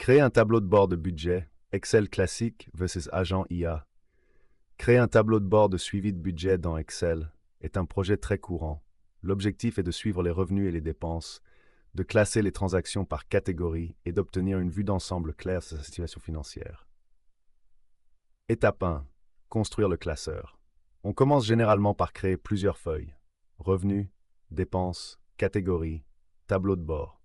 Créer un tableau de bord de budget, Excel classique versus agent IA. Créer un tableau de bord de suivi de budget dans Excel est un projet très courant. L'objectif est de suivre les revenus et les dépenses, de classer les transactions par catégorie et d'obtenir une vue d'ensemble claire sur sa situation financière. Étape 1. Construire le classeur. On commence généralement par créer plusieurs feuilles. Revenus, dépenses, catégories, tableau de bord.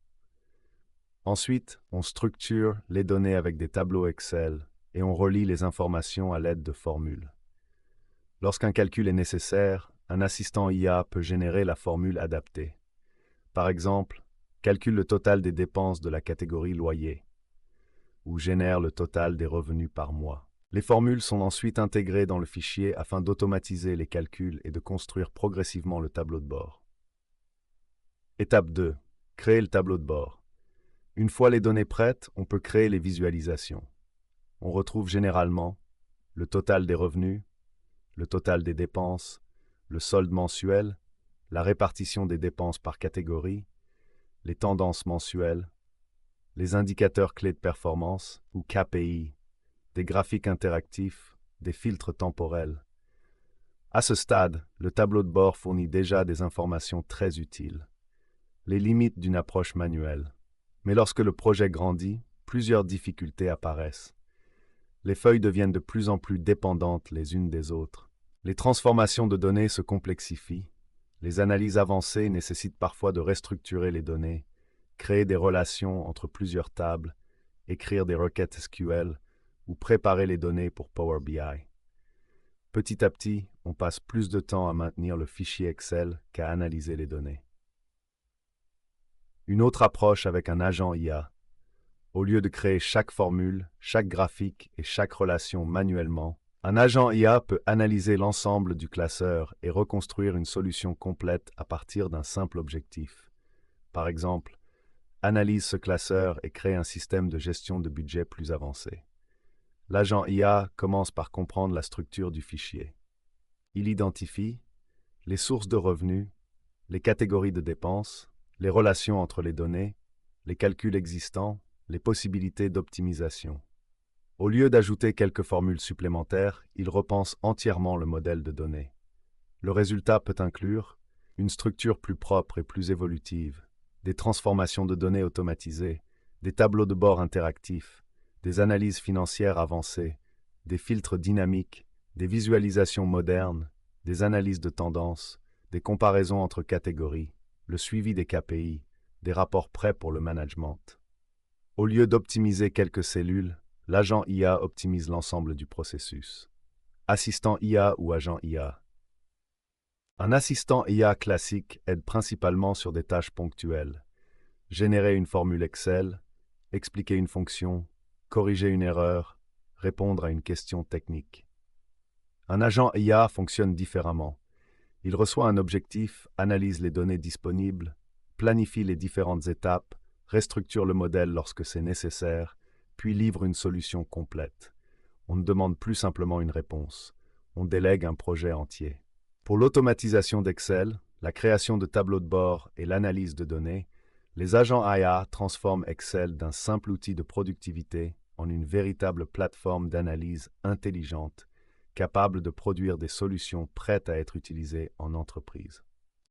Ensuite, on structure les données avec des tableaux Excel et on relie les informations à l'aide de formules. Lorsqu'un calcul est nécessaire, un assistant IA peut générer la formule adaptée. Par exemple, calcule le total des dépenses de la catégorie loyer ou génère le total des revenus par mois. Les formules sont ensuite intégrées dans le fichier afin d'automatiser les calculs et de construire progressivement le tableau de bord. Étape 2. Créer le tableau de bord. Une fois les données prêtes, on peut créer les visualisations. On retrouve généralement le total des revenus, le total des dépenses, le solde mensuel, la répartition des dépenses par catégorie, les tendances mensuelles, les indicateurs clés de performance ou KPI, des graphiques interactifs, des filtres temporels. À ce stade, le tableau de bord fournit déjà des informations très utiles. Les limites d'une approche manuelle. Mais lorsque le projet grandit, plusieurs difficultés apparaissent. Les feuilles deviennent de plus en plus dépendantes les unes des autres. Les transformations de données se complexifient. Les analyses avancées nécessitent parfois de restructurer les données, créer des relations entre plusieurs tables, écrire des requêtes SQL ou préparer les données pour Power BI. Petit à petit, on passe plus de temps à maintenir le fichier Excel qu'à analyser les données. Une autre approche avec un agent IA. Au lieu de créer chaque formule, chaque graphique et chaque relation manuellement, un agent IA peut analyser l'ensemble du classeur et reconstruire une solution complète à partir d'un simple objectif. Par exemple, analyse ce classeur et crée un système de gestion de budget plus avancé. L'agent IA commence par comprendre la structure du fichier. Il identifie les sources de revenus, les catégories de dépenses, les relations entre les données, les calculs existants, les possibilités d'optimisation. Au lieu d'ajouter quelques formules supplémentaires, il repense entièrement le modèle de données. Le résultat peut inclure une structure plus propre et plus évolutive, des transformations de données automatisées, des tableaux de bord interactifs, des analyses financières avancées, des filtres dynamiques, des visualisations modernes, des analyses de tendances, des comparaisons entre catégories, le suivi des KPI, des rapports prêts pour le management. Au lieu d'optimiser quelques cellules, l'agent IA optimise l'ensemble du processus. Assistant IA ou agent IA. Un assistant IA classique aide principalement sur des tâches ponctuelles. Générer une formule Excel, expliquer une fonction, corriger une erreur, répondre à une question technique. Un agent IA fonctionne différemment. Il reçoit un objectif, analyse les données disponibles, planifie les différentes étapes, restructure le modèle lorsque c'est nécessaire, puis livre une solution complète. On ne demande plus simplement une réponse, on délègue un projet entier. Pour l'automatisation d'Excel, la création de tableaux de bord et l'analyse de données, les agents IA transforment Excel d'un simple outil de productivité en une véritable plateforme d'analyse intelligente, capable de produire des solutions prêtes à être utilisées en entreprise.